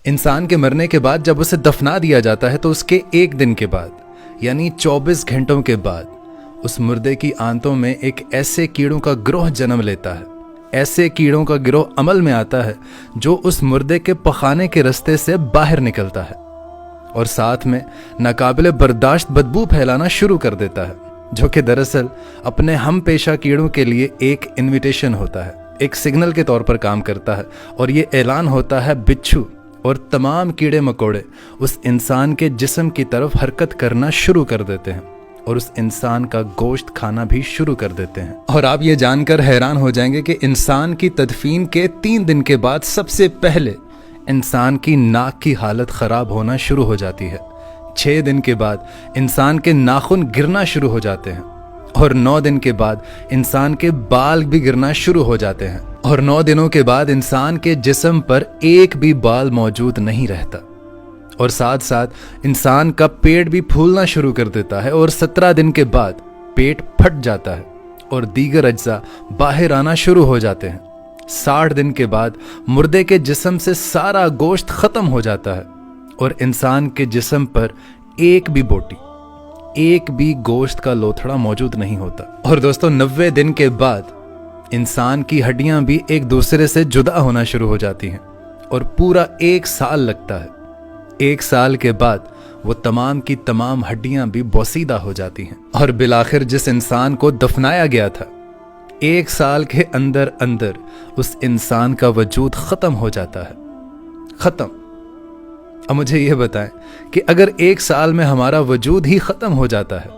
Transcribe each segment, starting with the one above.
इंसान के मरने के बाद जब उसे दफना दिया जाता है तो उसके एक दिन के बाद यानी 24 घंटों के बाद उस मुर्दे की आंतों में एक ऐसे कीड़ों का गिरोह जन्म लेता है। ऐसे कीड़ों का गिरोह अमल में आता है जो उस मुर्दे के पखाने के रास्ते से बाहर निकलता है और साथ में नाकाबिले बर्दाश्त बदबू फैलाना शुरू कर देता है, जो कि दरअसल अपने हम पेशा कीड़ों के लिए एक इनविटेशन होता है, एक सिग्नल के तौर पर काम करता है। और ये ऐलान होता है बिच्छू और तमाम कीड़े मकोड़े उस इंसान के जिस्म की तरफ हरकत करना शुरू कर देते हैं और उस इंसान का गोश्त खाना भी शुरू कर देते हैं। और आप ये जानकर हैरान हो जाएंगे कि इंसान की तदफीन के 3 दिन के बाद सबसे पहले इंसान की नाक की हालत ख़राब होना शुरू हो जाती है। 6 दिन के बाद इंसान के नाखून गिरना शुरू हो जाते हैं और 9 दिन के बाद इंसान के बाल भी गिरना शुरू हो जाते हैं और 9 दिनों के बाद इंसान के जिस्म पर एक भी बाल मौजूद नहीं रहता और साथ साथ इंसान का पेट भी फूलना शुरू कर देता है और 17 दिन के बाद पेट फट जाता है और दीगर अज्जा बाहर आना शुरू हो जाते हैं। 60 दिन के बाद मुर्दे के जिस्म से सारा गोश्त खत्म हो जाता है और इंसान के जिस्म पर एक भी बोटी, एक भी गोश्त का लोथड़ा मौजूद नहीं होता। और दोस्तों 90 दिन के बाद इंसान की हड्डियां भी एक दूसरे से जुदा होना शुरू हो जाती हैं और पूरा 1 साल लगता है। 1 साल के बाद वो तमाम की तमाम हड्डियां भी बोसीदा हो जाती हैं और बिलाखिर जिस इंसान को दफनाया गया था 1 साल के अंदर अंदर उस इंसान का वजूद खत्म हो जाता है। खत्म। अब मुझे ये बताएं कि अगर 1 साल में हमारा वजूद ही खत्म हो जाता है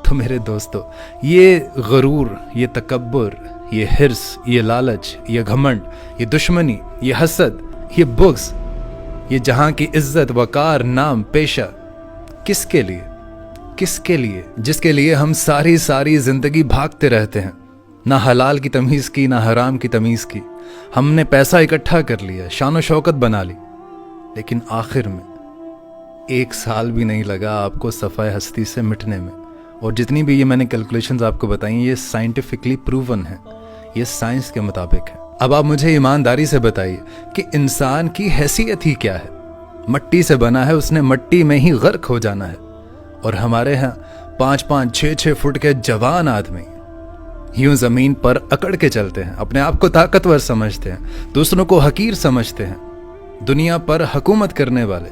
तो मेरे दोस्तों ये गरूर, ये तकब्बुर, ये हिर्स, ये लालच, ये घमंड, ये दुश्मनी, ये हसद, ये बुग़्ज़, ये जहां की इज्जत, वकार, नाम, पेशा किसके लिए? किसके लिए? जिसके लिए हम सारी जिंदगी भागते रहते हैं। ना हलाल की तमीज़ की, ना हराम की तमीज़ की। हमने पैसा इकट्ठा कर लिया, शान व शौकत बना ली, लेकिन आखिर में 1 साल भी नहीं लगा आपको सफ़ाए हस्ती से मिटने में। और जितनी भी ये मैंने कैलकुलेशंस आपको बताई ये साइंटिफिकली प्रूवन है, ये साइंस के मुताबिक है। अब आप मुझे ईमानदारी से बताइए कि इंसान की हैसियत ही क्या है? मट्टी से बना है, उसने मट्टी में ही गर्क हो जाना है। और हमारे यहाँ 5-5, 6-6 फुट के जवान आदमी यूं जमीन पर अकड़ के चलते हैं, अपने आप को ताकतवर समझते हैं, दूसरों को हकीर समझते हैं। दुनिया पर हुकूमत करने वाले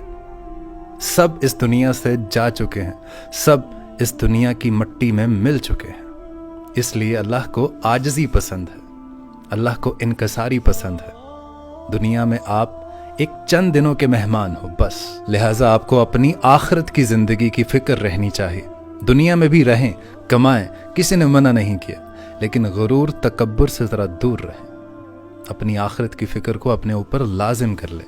सब इस दुनिया से जा चुके हैं, सब इस दुनिया की मट्टी में मिल चुके हैं। इसलिए अल्लाह को आजिज़ी पसंद है, अल्लाह को इनकसारी पसंद है। दुनिया में आप एक चंद दिनों के मेहमान हो बस, लिहाजा आपको अपनी आखिरत की ज़िंदगी की फ़िक्र रहनी चाहिए। दुनिया में भी रहें, कमाएं, किसी ने मना नहीं किया, लेकिन गुरूर, तकब्बुर से ज़रा दूर रहें। अपनी आखिरत की फ़िक्र को अपने ऊपर लाजिम कर लें।